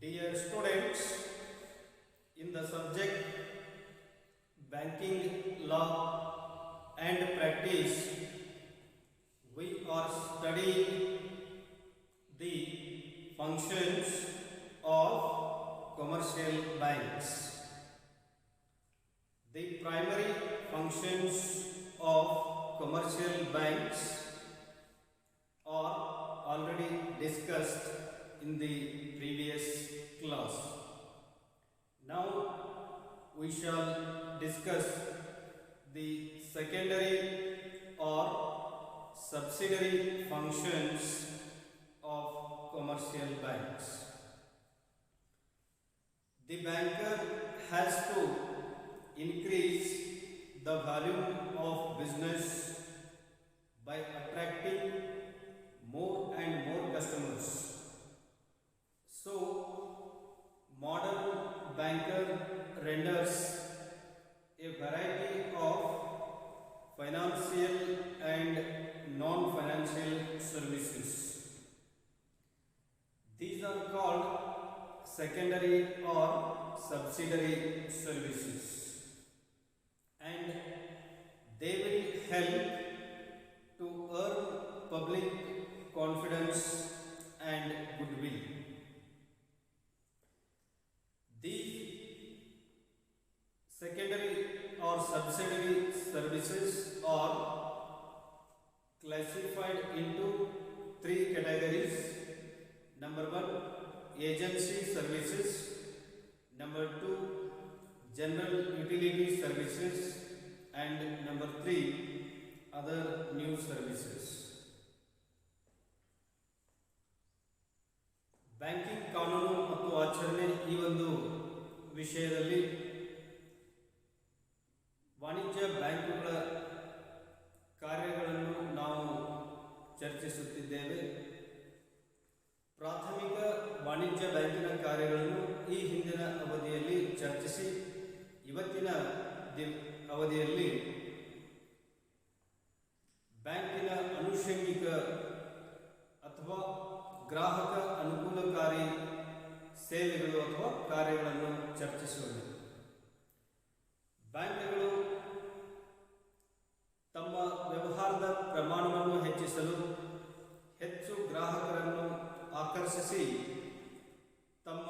Dear students, in the subject Banking Law and Practice, we are studying the functions of commercial banks. The primary functions of commercial banks are already discussed in the previous class. Now we shall discuss the secondary or subsidiary functions of commercial banks. The banker has to increase the volume of business by attracting more and more customers. So, modern banker renders a variety of financial and non-financial services. These are called secondary or subsidiary services, and they will help to earn public confidence and goodwill. These secondary or subsidiary services are classified into three categories. Number one, agency services. Number two, general utility services. And number three, other new services. Banking ಕಾನೂನು ಮತ್ತು ಆಚರಣೆ ಈ ಒಂದು ವಿಷಯದಲ್ಲಿ ವಾಣಿಜ್ಯ ಬ್ಯಾಂಕುಗಳ ಕಾರ್ಯಗಳನ್ನು ನಾವು ಚರ್ಚಿಸುತ್ತಿದ್ದೇವೆ. ಪ್ರಾಥಮಿಕ ವಾಣಿಜ್ಯ ಬ್ಯಾಂಕಿನ ಕಾರ್ಯಗಳನ್ನು ಈ ಹಿಂದಿನ ಅವಧಿಯಲ್ಲಿ ಚರ್ಚಿಸಿ ಇವತ್ತಿನ ಅವಧಿಯಲ್ಲಿ ಬ್ಯಾಂಕಿನ ಅನುಷಂಗಿಕ ಅಥವಾ ಗ್ರಾಹಕ ಅನುಕೂಲಕಾರಿ ಸೇವೆಗಳು ಅಥವಾ ಕಾರ್ಯಗಳನ್ನು ಚರ್ಚಿಸೋಣ. ಬ್ಯಾಂಕ್ಗಳು ತಮ್ಮ ವ್ಯವಹಾರದ ಪ್ರಮಾಣವನ್ನು ಹೆಚ್ಚಿಸಲು, ಹೆಚ್ಚು ಗ್ರಾಹಕರನ್ನು ಆಕರ್ಷಿಸಿ ತಮ್ಮ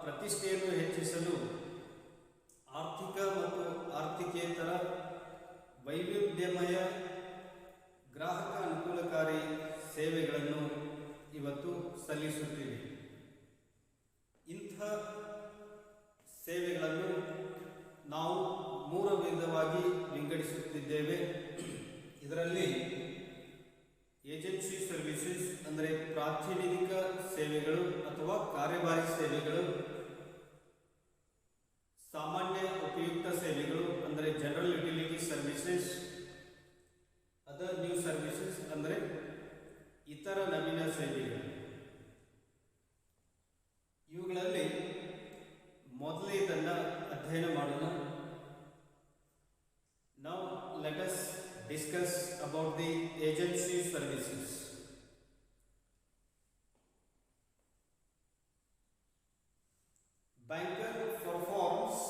ಪ್ರತಿಷ್ಠೆಯನ್ನು ಹೆಚ್ಚಿಸಲು ಆರ್ಥಿಕ ಮತ್ತು ಆರ್ಥಿಕೇತರ ವೈವಿಧ್ಯಮಯ ಗ್ರಾಹಕ ಅನುಕೂಲಕಾರಿ ಸೇವೆಗಳನ್ನು ಇವತ್ತು ಸಲ್ಲಿಸುತ್ತಿವೆ. ಇಂಥ ಸೇವೆಗಳನ್ನು ನಾವು ಮೂರು ವಿಧವಾಗಿ ವಿಂಗಡಿಸುತ್ತಿದ್ದೇವೆ. ಇದರಲ್ಲಿ ಏಜೆನ್ಸಿ ಸರ್ವಿಸಸ್ ಅಂದರೆ ಪ್ರಾತಿನಿಧಿಕ ಸೇವೆಗಳು ಅಥವಾ ಕಾರ್ಯಭಾರಿ ಸೇವೆಗಳು, ಸಾಮಾನ್ಯ ಉಪಯುಕ್ತ ಸೇವೆಗಳು ಅಂದರೆ general utility services, other new services ಅಂದರೆ ಇತರ ನವೀನ ಸೇವೆಗಳು. ಇವುಗಳಲ್ಲಿ ಮೊದಲನೇದನ್ನು ಅಧ್ಯಯನ ಮಾಡೋಣ. Now let us discuss about the agency services. Banker performs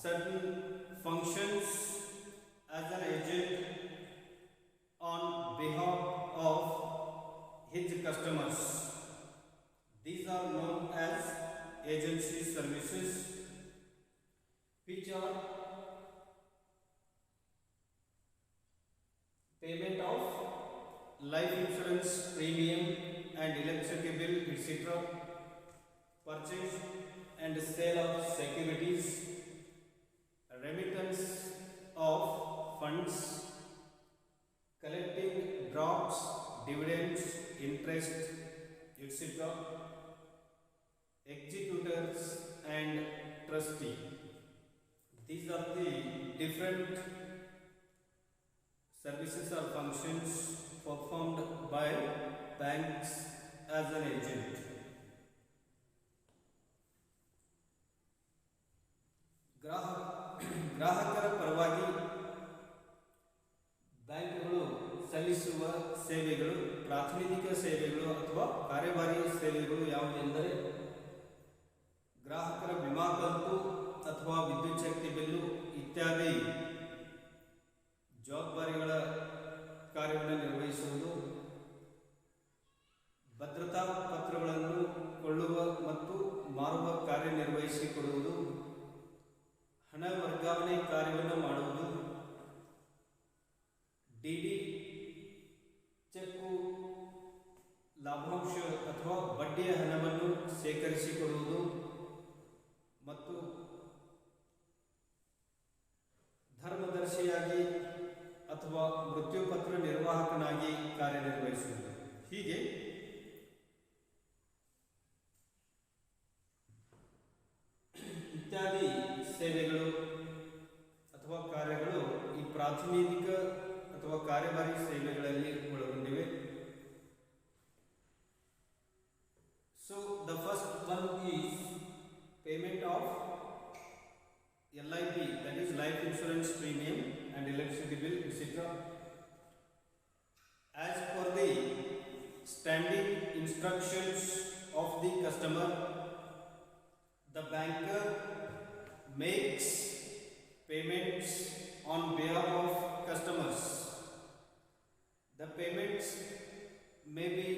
certain functions as an agent on behalf of his customers. These are known as agency services, which are payment of life insurance premium and electricity bill, etc., purchase and sale of securities, remittance of funds, collecting drafts, dividends, interest, etc., executors and trustee. These are the different services or functions performed by banks as an agent. ಗ್ರಾಹಕರ ಪರವಾಗಿ ಬ್ಯಾಂಕ್ಗಳು ಸಲ್ಲಿಸುವ ಸೇವೆಗಳು, ಪ್ರಾತಿನಿಧಿಕ ಸೇವೆಗಳು ಅಥವಾ ಕಾರ್ಯಭಾರಿ ಸೇವೆಗಳು ಯಾವುದೆಂದರೆ ಗ್ರಾಹಕರ ವಿಮಾ ಕಂತು ಅಥವಾ ವಿದ್ಯುತ್ ಶಕ್ತಿ ಬಿಲ್ಲು ಇತ್ಯಾದಿ ಜವಾಬ್ದಾರಿಗಳ ಕಾರ್ಯವನ್ನು ನಿರ್ವಹಿಸುವುದು, ಭದ್ರತಾ ಪತ್ರಗಳನ್ನು ಕೊಳ್ಳುವ ಮತ್ತು ಮಾರುವ ಕಾರ್ಯನಿರ್ವಹಿಸಿಕೊಡುವುದು, ಹಣ ವರ್ಗಾವಣೆ ಕಾರ್ಯವನ್ನು ಮಾಡುವುದು, ಡಿಡಿ ಚೆಕ್ಕು ಲಾಭಾಂಶ ಅಥವಾ ಬಡ್ಡಿಯ ಹಣವನ್ನು ಶೇಖರಿಸಿಕೊಡುವುದು ಮತ್ತು ಧರ್ಮದರ್ಶಿಯಾಗಿ ಅಥವಾ ಮೃತ್ಯುಪತ್ರ ನಿರ್ವಾಹಕನಾಗಿ ಕಾರ್ಯನಿರ್ವಹಿಸುವುದು. ಹೀಗೆ ಇತ್ಯಾದಿ ಸೇವೆಗಳು ಅಥವಾ ಕಾರ್ಯಗಳು ಈ ಪ್ರಾತಿನಿಧಿಕ ಅಥವಾ ಕಾರ್ಯಭಾರಿ ಸೇವೆಗಳಲ್ಲಿ ಒಳಗೊಂಡಿವೆ. So the first one is payment of LIP, that is life insurance premium and electricity bill, etc. As per the standing instructions of the customer, the banker makes payments on behalf of customers. The payments may be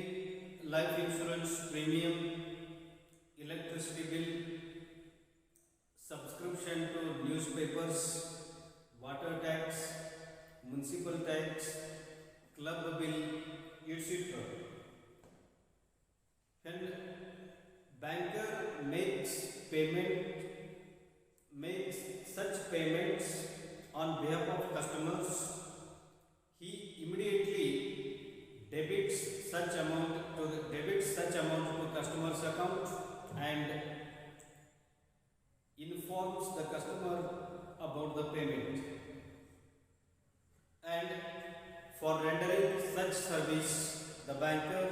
life insurance premium, electricity bill, subscription to newspapers, water tax, municipal tax, club bill, etc. When banker makes such payments on behalf of customers, he immediately debits such amount to customer's account and informs the customer about the payment. And for rendering such service, the banker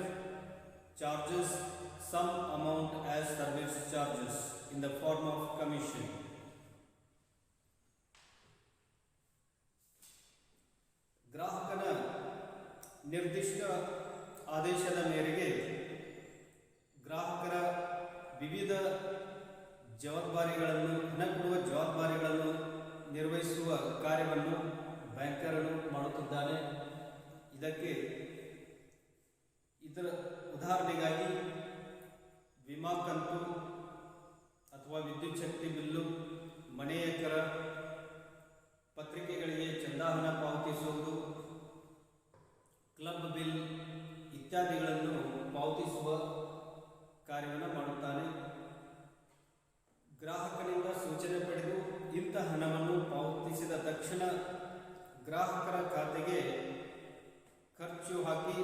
charges some amount as service charges in the form of commission. ಗ್ರಾಹಕನ ನಿರ್ದಿಷ್ಟ ಆದೇಶದ ಮೇರೆಗೆ ಗ್ರಾಹಕರ ವಿವಿಧ ಜವಾಬ್ದಾರಿಗಳನ್ನು ಹಣ ಕೊಡುವ ಜವಾಬ್ದಾರಿಗಳನ್ನು ನಿರ್ವಹಿಸುವ ಕಾರ್ಯವನ್ನು ಬ್ಯಾಂಕರನ್ನು ಮಾಡುತ್ತಿದ್ದಾನೆ. ಇದರ ಉದಾಹರಣೆಗಾಗಿ ವಿಮಾ ಕಂತು ಅಥವಾ ವಿದ್ಯುತ್ ಶಕ್ತಿ ಬಿಲ್ಲು, ಮನೆಯ ಕರ, ಪತ್ರಿಕೆಗಳಿಗೆ ಚಂದಾ ಹಣ ಪಾವತಿಸುವುದು, ಕ್ಲಬ್ ಬಿಲ್ ಇತ್ಯಾದಿಗಳನ್ನು ಪಾವತಿಸುವ ಕಾರ್ಯವನ್ನು ಮಾಡುತ್ತಾನೆ. ಗ್ರಾಹಕನಿಂದ ಸೂಚನೆ ಪಡೆದು ಇಂಥ ಹಣವನ್ನು ಪಾವತಿಸಿದ ತಕ್ಷಣ ಗ್ರಾಹಕರ ಖಾತೆಗೆ ಖರ್ಚು ಹಾಕಿ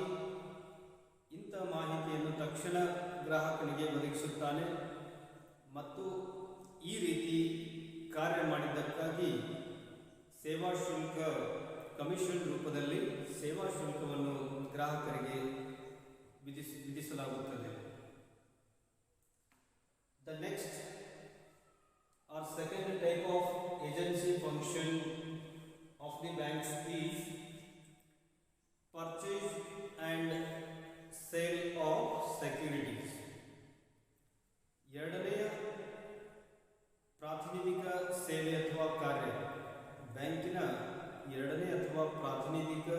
ಇಂಥ ಮಾಹಿತಿಯನ್ನು ತಕ್ಷಣ ಗ್ರಾಹಕನಿಗೆ ಒದಗಿಸುತ್ತಾನೆ ಮತ್ತು ಈ ರೀತಿ ಕಾರ್ಯ ಮಾಡಿದ್ದಕ್ಕಾಗಿ ಸೇವಾ ಶುಲ್ಕ ಕಮಿಷನ್ ರೂಪದಲ್ಲಿ ಸೇವಾ ಶುಲ್ಕವನ್ನು ಗ್ರಾಹಕರಿಗೆ ವಿಧಿಸಲಾಗುತ್ತದೆ. The next or second type of agency function of the banks is purchase and sale of securities. ಎರಡನೆಯ ಪ್ರಾತಿನಿಧಿಕ ಸೇವೆ ಅಥವಾ ಕಾರ್ಯ, ಬ್ಯಾಂಕಿನ ಎರಡನೇ ಅಥವಾ ಪ್ರಾತಿನಿಧಿಕ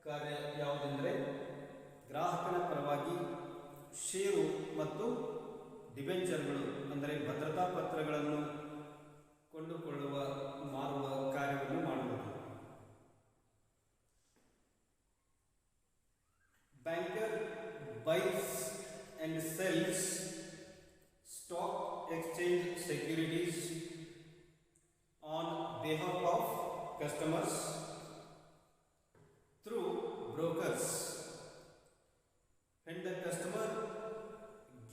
ಕಾರ್ಯ ಯಾವುದೆಂದರೆ ಗ್ರಾಹಕನ ಪರವಾಗಿ ಷೇರು ಮತ್ತು ಡಿಬೆಂಚರ್ಗಳು ಅಂದರೆ ಭದ್ರತಾ ಪತ್ರಗಳನ್ನು ಕೊಂಡುಕೊಳ್ಳುವ ಮಾರುವ ಕಾರ್ಯವನ್ನು ಮಾಡುವುದು. Banker byes and cells stock exchange securities on behalf of customers through brokers. When the customer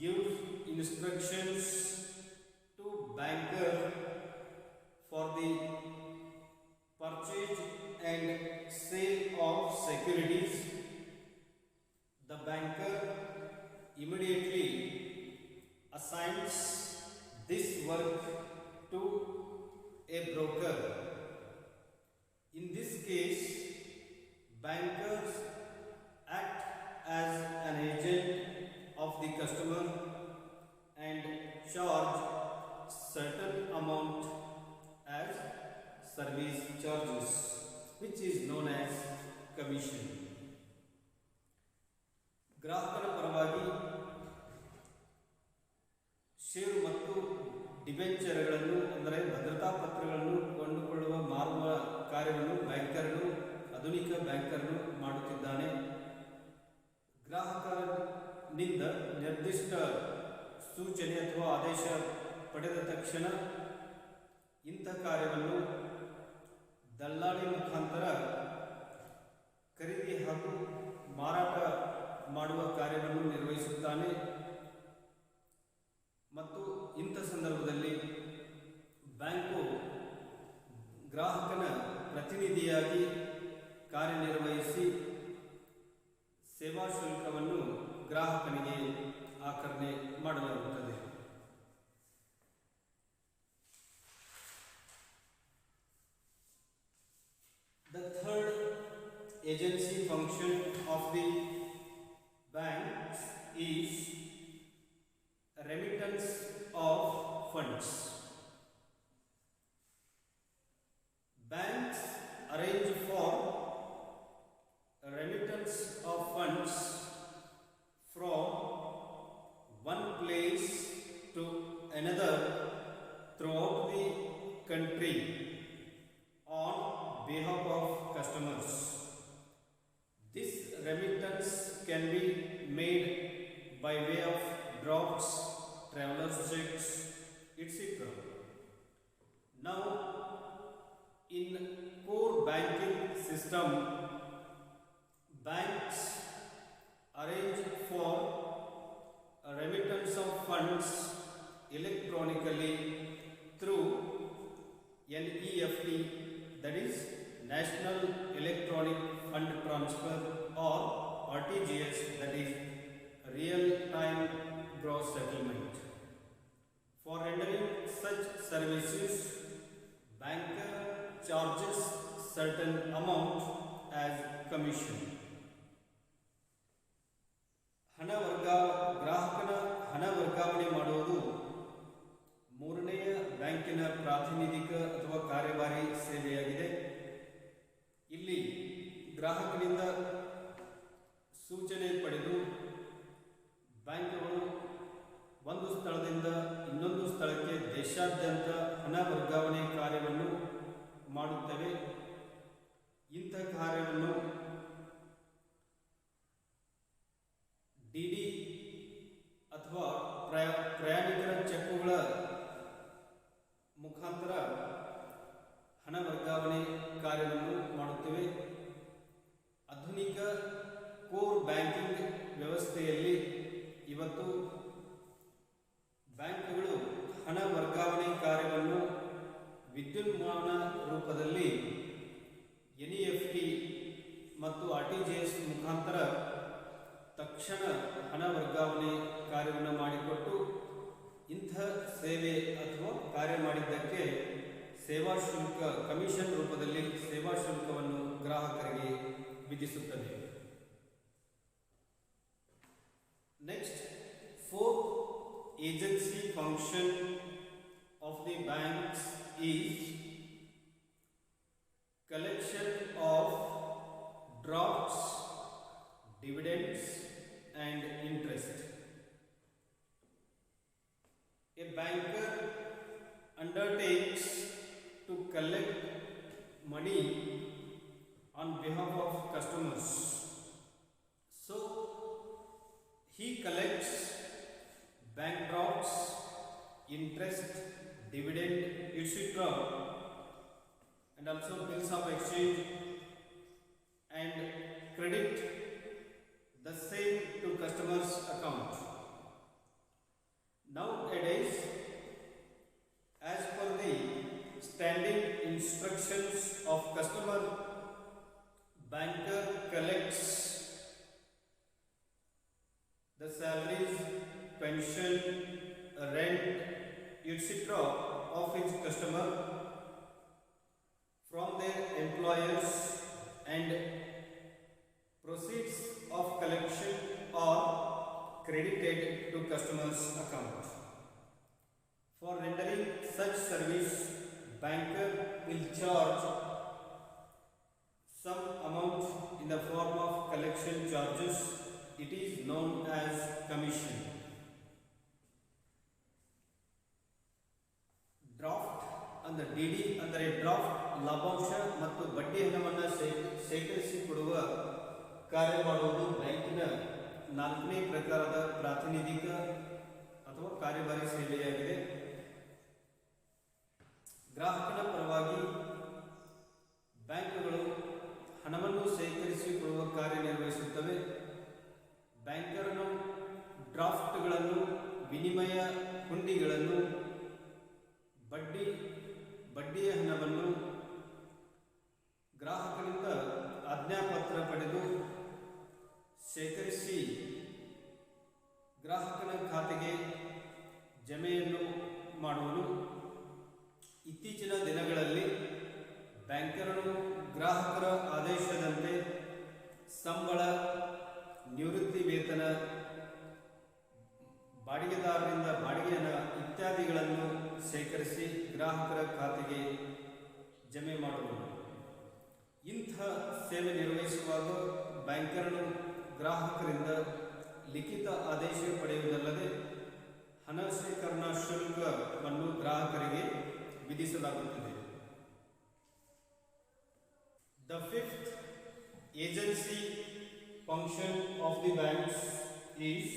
gives instructions to banker for the purchase and sale of securities, the banker immediately assigns this work to a broker. In this case, bankers act as an agent of the customer and charge certain amount as service charges, which is known as commission. ಗ್ರಾಹಕರ ಪರವಾಗಿ ಷೇರು ಮತ್ತು ಡಿಬೆಂಚರ್ಗಳನ್ನು ಅಂದರೆ ಭದ್ರತಾ ಪತ್ರಗಳನ್ನು ಕೊಂಡುಕೊಳ್ಳುವ ಮಾರುವ ಕಾರ್ಯವನ್ನು ಬ್ಯಾಂಕರ್ನು ಆಧುನಿಕ ಬ್ಯಾಂಕರ್ನು ಮಾಡುತ್ತಿದ್ದಾನೆ. ಗ್ರಾಹಕನಿಂದ ನಿರ್ದಿಷ್ಟ ಸೂಚನೆ ಅಥವಾ ಆದೇಶ ಪಡೆದ ತಕ್ಷಣ ಇಂಥ ಕಾರ್ಯವನ್ನು ದಲ್ಲಾಳಿ ಮುಖಾಂತರ ಖರೀದಿ ಹಾಗೂ ಮಾರಾಟ ಮಾಡುವ ಕಾರ್ಯವನ್ನು ನಿರ್ವಹಿಸುತ್ತಾನೆ. ಮತ್ತು ಇಂಥ ಸಂದರ್ಭದಲ್ಲಿ ಬ್ಯಾಂಕು ಗ್ರಾಹಕನ ಪ್ರತಿನಿಧಿಯಾಗಿ ಕಾರ್ಯನಿರ್ವಹಿಸಿ ಸೇವಾ ಶುಲ್ಕವನ್ನು ಗ್ರಾಹಕನಿಗೆ ಆಕರಣೆ ಮಾಡಲಾಗುತ್ತದೆ. The third agency function of the banks is remittance of funds. Banks arrange for remittance of funds from one place to another throughout the country on behalf of customers. This remittance can be made by way of drafts, travelers checks, etc. Now, in core banking system, banks arrange for a remittance of funds electronically through NEFT, that is National Electronic Fund Transfer, or RTGS, that is Real-Time Gross Settlement. For rendering such services, banker charges certain amount as commission. ಗ್ರಾಹಕನ ಹಣ ವರ್ಗಾವಣೆ ಮಾಡುವುದು ಮೂರನೆಯ ಬ್ಯಾಂಕಿನ ಪ್ರಾತಿನಿಧಿಕ ಅಥವಾ ಕಾರ್ಯಭಾರಿ ಸೇವೆಯಾಗಿದೆ. ಇಲ್ಲಿ ಗ್ರಾಹಕನಿಂದ ಸೂಚನೆ ಪಡೆದು ಬ್ಯಾಂಕುಗಳು ಒಂದು ಸ್ಥಳದಿಂದ ಇನ್ನೊಂದು ಸ್ಥಳಕ್ಕೆ ದೇಶಾದ್ಯಂತ ಹಣ ವರ್ಗಾವಣೆ ಕಾರ್ಯವನ್ನು ಮಾಡುತ್ತವೆ. ಇಂಥ ಕಾರ್ಯವನ್ನು ಡಿಡಿ ಅಥವಾ ಪ್ರಯಾಣಿಕರ ಚೆಕ್ಕುಗಳ ಮುಖಾಂತರ ಹಣ ವರ್ಗಾವಣೆ ಕಾರ್ಯವನ್ನು ಮಾಡುತ್ತೇವೆ. ಆಧುನಿಕ ಕೋರ್ ಬ್ಯಾಂಕಿಂಗ್ ವ್ಯವಸ್ಥೆಯಲ್ಲಿ ಇವತ್ತು ಬ್ಯಾಂಕುಗಳು ಹಣ ವರ್ಗಾವಣೆ ಕಾರ್ಯವನ್ನು ವಿದ್ಯುನ್ಮಾನ ರೂಪದಲ್ಲಿ NEFT ಮತ್ತು RTGS ಮುಖಾಂತರ ತಕ್ಷಣ ಹಣ ವರ್ಗಾವಣೆ ಕಾರ್ಯವನ್ನು ಮಾಡಿಕೊಟ್ಟು ಇಂಥ ಸೇವೆ ಅಥವಾ ಕಾರ್ಯ ಮಾಡಿದ್ದಕ್ಕೆ ಸೇವಾ ಶುಲ್ಕ ಕಮಿಷನ್ ರೂಪದಲ್ಲಿ ಸೇವಾ ಶುಲ್ಕವನ್ನು ಗ್ರಾಹಕರಿಗೆ ವಿಧಿಸುತ್ತದೆ. Next, fourth agency function of the banks is collection of drafts, dividends and interest. A banker undertakes to collect money on behalf of customers. So he collects bank drafts, interest, dividend, etc. and also bills of exchange and credit the same to customers' account. Nowadays, as per the standing instructions of customer, banker collects the salaries, pension, rent, etc. of his customer from their employers, and proceeds of collection are credited to customers' account. banker will charge some amount in the form of collection charges. It is known as commission. Draft ಅಂದರೆ DD ಅಂದರೆ draft ಲಾಭಾಂಶ ಮತ್ತು ಬಡ್ಡಿ ಹಣವನ್ನು ಶೇಖರಿಸಿ ಕೊಡುವ ಕಾರ್ಯ ಮಾಡುವುದು ಬ್ಯಾಂಕಿನ ನಾಲ್ಕನೇ ಪ್ರಕಾರದ ಪ್ರಾತಿನಿಧಿಕ ಅಥವಾ ಕಾರ್ಯಭಾರಿ ಸೇವೆಯಾಗಿದೆ. ಗ್ರಾಹಕನ ಪರವಾಗಿ ಬ್ಯಾಂಕುಗಳು ಹಣವನ್ನು ಶೇಖರಿಸಿಕೊಳ್ಳುವ ಕಾರ್ಯನಿರ್ವಹಿಸುತ್ತವೆ. ಬ್ಯಾಂಕರನು ಡ್ರಾಫ್ಟ್ಗಳನ್ನು, ವಿನಿಮಯ ಹುಂಡಿಗಳನ್ನು, ಬಡ್ಡಿಯ ಹಣವನ್ನು ಗ್ರಾಹಕರಿಂದ ಆಜ್ಞಾಪತ್ರ ಪಡೆದು ಶೇಖರಿಸಿ ಗ್ರಾಹಕನ ಖಾತೆಗೆ ಜಮೆಯನ್ನು ಮಾಡುವನು. ಇತ್ತೀಚಿನ ದಿನಗಳಲ್ಲಿ ಬ್ಯಾಂಕರನು ಗ್ರಾಹಕರ ಆದೇಶದಂತೆ ಸಂಬಳ, ನಿವೃತ್ತಿ ವೇತನ, ಬಾಡಿಗೆದಾರರಿಂದ ಬಾಡಿಗೆ ಹಣ ಇತ್ಯಾದಿಗಳನ್ನು ಶೇಖರಿಸಿ ಗ್ರಾಹಕರ ಖಾತೆಗೆ ಜಮೆ ಮಾಡುವುದು. ಇಂಥ ಸೇವೆ ನಿರ್ವಹಿಸುವಾಗ ಬ್ಯಾಂಕರನು ಗ್ರಾಹಕರಿಂದ ಲಿಖಿತ ಆದೇಶ ಪಡೆಯುವುದಲ್ಲದೆ ಹಣ ಶೇಖರಣಾ ಶುಲ್ಕವನ್ನು ಗ್ರಾಹಕರಿಗೆ ವಿಧಿಸಲಾಗುತ್ತದೆ. The fifth agency function of the banks is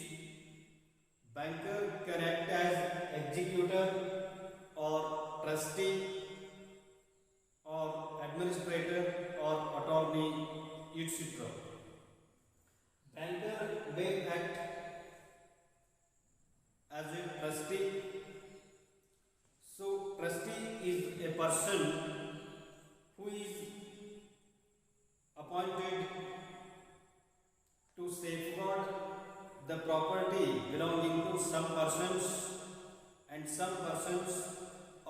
banker can act as executor or trustee or administrator or attorney, etc. Banker may act as a trustee. So trustee is a person who is appointed to safeguard the property belonging to some persons, and some persons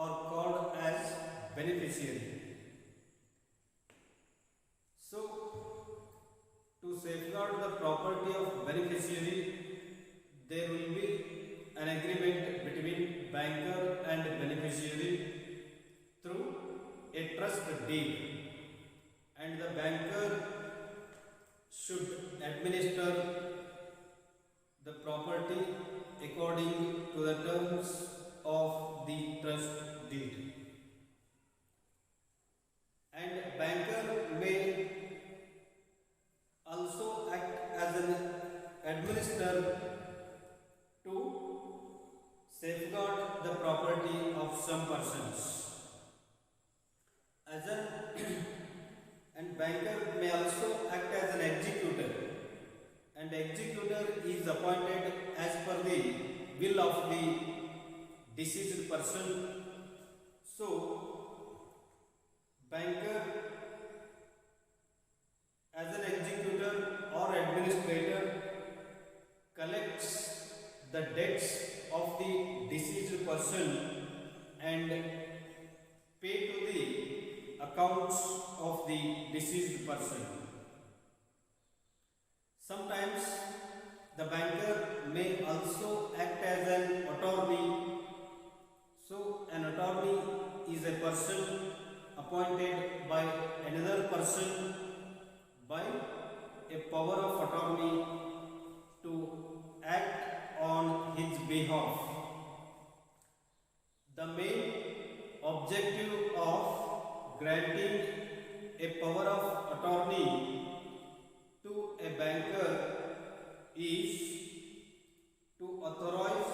are called as beneficiary. So to safeguard the property of beneficiary, there will be an agreement between banker and beneficiary through a trust deed, and the banker should administer the property according to the terms of the trust deed. And banker may also act as an administrator to safeguard the property of some persons. And banker may also act as an executor, and executor is appointed as per the will of the deceased person. So banker as an executor or administrator collects the debts of the deceased person and pay to the accounts of the deceased person. Sometimes the banker may also act as an attorney. So an attorney is a person appointed by another person by a power of attorney to act on his behalf. The main objective of granting a power of attorney to a banker is to authorize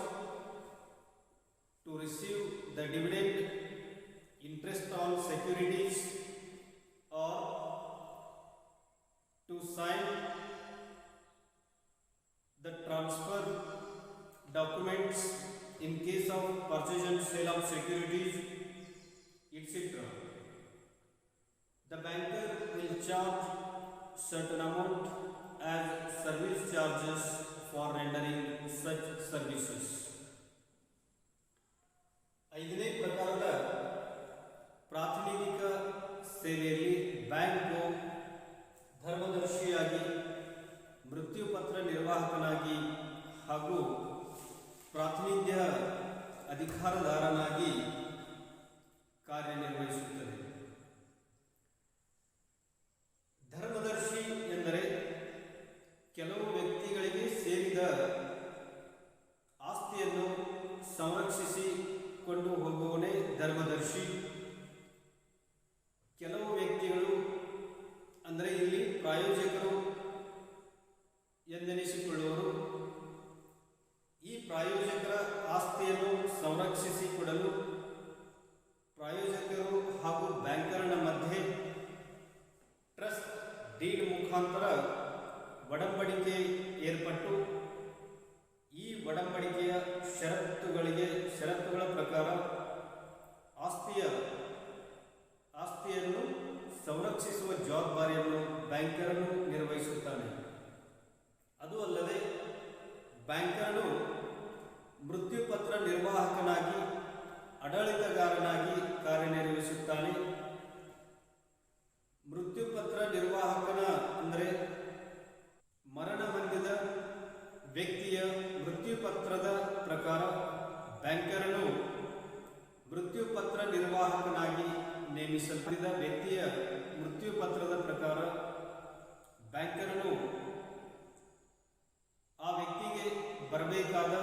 to receive the dividend, interest on securities, or to sign the transfer documents in case of purchase and sale of securities, etc. The banker will charge certain amount as service charges for rendering such services. ಐದನೇ ಪ್ರಕಾರದ ಪ್ರಾತಿನಿಧಿಕ ಸೇವೆಯಲ್ಲಿ bank ಧರ್ಮದರ್ಶಿಯಾಗಿ, ಮೃತ್ಯುಪತ್ರ ನಿರ್ವಾಹಕನಾಗಿ ಹಾಗೂ ಪ್ರಾತಿನಿಧ್ಯ ಅಧಿಕಾರದಾರನಾಗಿ ಕಾರ್ಯನಿರ್ವಹಿಸುತ್ತದೆ. ಎಂದೆನಿಸಿಕೊಳ್ಳುವರು. ಈ ಪ್ರಾಯೋಜಕರ ಆಸ್ತಿಯನ್ನು ಸಂರಕ್ಷಿಸಿಕೊಡಲು ಪ್ರಾಯೋಜಕರು ಹಾಗೂ ಬ್ಯಾಂಕರ್ನ ಮಧ್ಯೆ ಟ್ರಸ್ಟ್ ಡೀಡ್ ಮುಖಾಂತರ ಒಡಂಬಡಿಕೆ ಏರ್ಪಟ್ಟು ಈ ಒಡಂಬಡಿಕೆಯ ಷರತ್ತುಗಳ ಪ್ರಕಾರ ಆಸ್ತಿಯನ್ನು ಸಂರಕ್ಷಿಸುವ ಜವಾಬ್ದಾರಿಯನ್ನು ಬ್ಯಾಂಕರನು ನಿರ್ವಹಿಸುತ್ತಾನೆ. ಅದು ಅಲ್ಲದೆ ಬ್ಯಾಂಕರನು ಮೃತ್ಯುಪತ್ರ ನಿರ್ವಾಹಕನಾಗಿ ಆಡಳಿತಗಾರನಾಗಿ ಕಾರ್ಯನಿರ್ವಹಿಸುತ್ತಾನೆ. ಮೃತ್ಯುಪತ್ರ ನಿರ್ವಾಹಕನ ಅಂದರೆ ಮರಣ ಹೊಂದಿದ ವ್ಯಕ್ತಿಯ ಮೃತ್ಯುಪತ್ರದ ಪ್ರಕಾರ ಬ್ಯಾಂಕರನು ಮೃತ್ಯುಪತ್ರ ನಿರ್ವಾಹಕನಾಗಿ ನೇಮಿಸಲ್ಪಟ್ಟಿದ್ದ ವ್ಯಕ್ತಿಯ ಮೃತ್ಯುಪತ್ರದ ಪ್ರಕಾರ ಬ್ಯಾಂಕರನು ಆ ವ್ಯಕ್ತಿಗೆ ಬರಬೇಕಾದ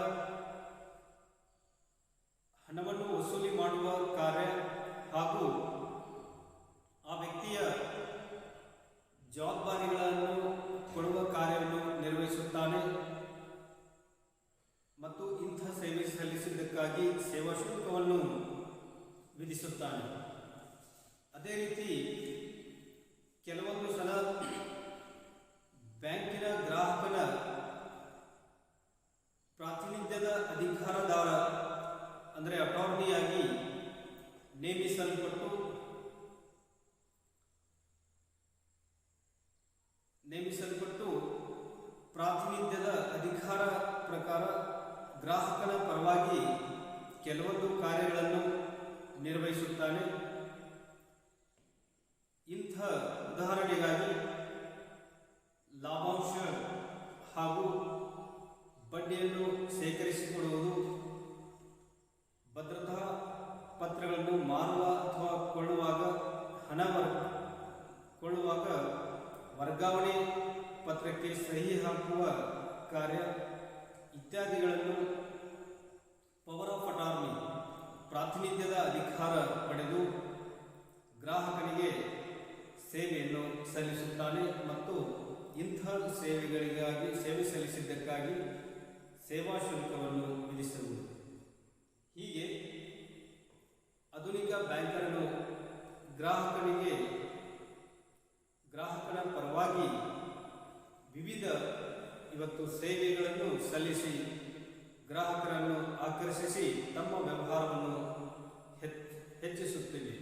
ಹಣವನ್ನು ವಸೂಲಿ ಮಾಡುವ ಕಾರ್ಯ ಹಾಗೂ ಆ ವ್ಯಕ್ತಿಯ ಜವಾಬ್ದಾರಿಗಳನ್ನು ಕೊಡುವ ಕಾರ್ಯವನ್ನು ನಿರ್ವಹಿಸುತ್ತಾನೆ ಮತ್ತು ಇಂಥ ಸೇವೆ ಸಲ್ಲಿಸಿದ್ದಕ್ಕಾಗಿ ಸೇವಾ ಶುಲ್ಕವನ್ನು ವಿಧಿಸುತ್ತಾನೆ. ಅದೇ ರೀತಿ ಕೆಲವೊಂದು ಸಲ ಬ್ಯಾಂಕಿನ ಗ್ರಾಹಕನ ಪ್ರಾತಿನಿಧ್ಯದ ಅಧಿಕಾರದಾರ ಅಂದರೆ ಅಟಾರ್ನಿಯಾಗಿ ನೇಮಿಸಲ್ಪಟ್ಟು ಪ್ರಾತಿನಿಧ್ಯದ ಅಧಿಕಾರ ಪ್ರಕಾರ ಗ್ರಾಹಕನ ಪರವಾಗಿ ಕೆಲವೊಂದು ಕಾರ್ಯಗಳನ್ನು ನಿರ್ವಹಿಸುತ್ತಾನೆ. ಇಂಥ ಉದಾಹರಣೆಗಾಗಿ ಲಾಭಾಂಶ ಹಾಗೂ ಬಡ್ಡಿಯನ್ನು ಸೇಕರಿಸಿಕೊಳ್ಳುವುದು, ಭದ್ರತಾ ಪತ್ರಗಳನ್ನು ಮಾರುವ ಅಥವಾ ಕೊಳ್ಳುವಾಗ ವರ್ಗಾವಣೆ ಪತ್ರಕ್ಕೆ ಸಹಿ ಹಾಕುವ ಕಾರ್ಯ ಇತ್ಯಾದಿಗಳನ್ನು ಪವರ್ ಆಫ್ ಅಟಾರ್ನಿ ಪ್ರಾತಿನಿಧ್ಯದ ಅಧಿಕಾರ ಪಡೆದು ಗ್ರಾಹಕನಿಗೆ ಸೇವೆಯನ್ನು ಸಲ್ಲಿಸುತ್ತಾನೆ ಮತ್ತು ಇಂಥ ಸೇವೆ ಸಲ್ಲಿಸಿದ್ದಕ್ಕಾಗಿ ಸೇವಾ ಶುಲ್ಕವನ್ನು ವಿಧಿಸುವುದು. ಹೀಗೆ ಆಧುನಿಕ ಬ್ಯಾಂಕರನು ಗ್ರಾಹಕನ ಪರವಾಗಿ ವಿವಿಧ ಸೇವೆಗಳನ್ನು ಸಲ್ಲಿಸಿ ಗ್ರಾಹಕರನ್ನು ಆಕರ್ಷಿಸಿ ತಮ್ಮ ವ್ಯವಹಾರವನ್ನು ಹೆಚ್ಚಿಸುತ್ತಿವೆ.